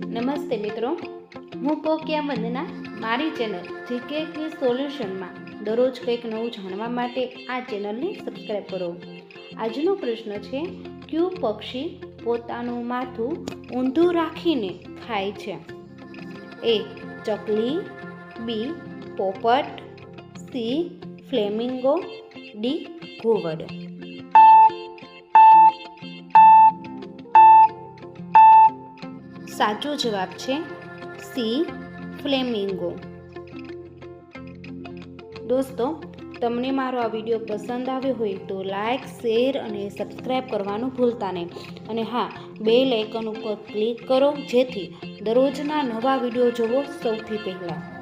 નમસ્તે મિત્રો, હું પોક્યા વંદના. મારી ચેનલ જીકે કી સોલ્યુશનમાં દરરોજ કંઈક નવું જાણવા માટે આ ચેનલને સબસ્ક્રાઈબ કરો. આજનો પ્રશ્ન છે, કયું પક્ષી પોતાનું માથું ઊંધું રાખીને ખાય છે? એ. ચકલી, બી. પોપટ, સી. Flamingo, D. ઘુવડ. સાચો જવાબ છે સી. ફ્લેમિંગો. દોસ્તો, તમને મારો આ વિડીયો પસંદ આવ્યો હોય તો લાઈક, શેર અને સબસ્ક્રાઈબ કરવાનું ભૂલતા નહીં. અને હા, બેલ આઇકન ઉપર ક્લિક કરો જેથી દરરોજના નવા વિડીયો જોવો સૌથી પહેલાં.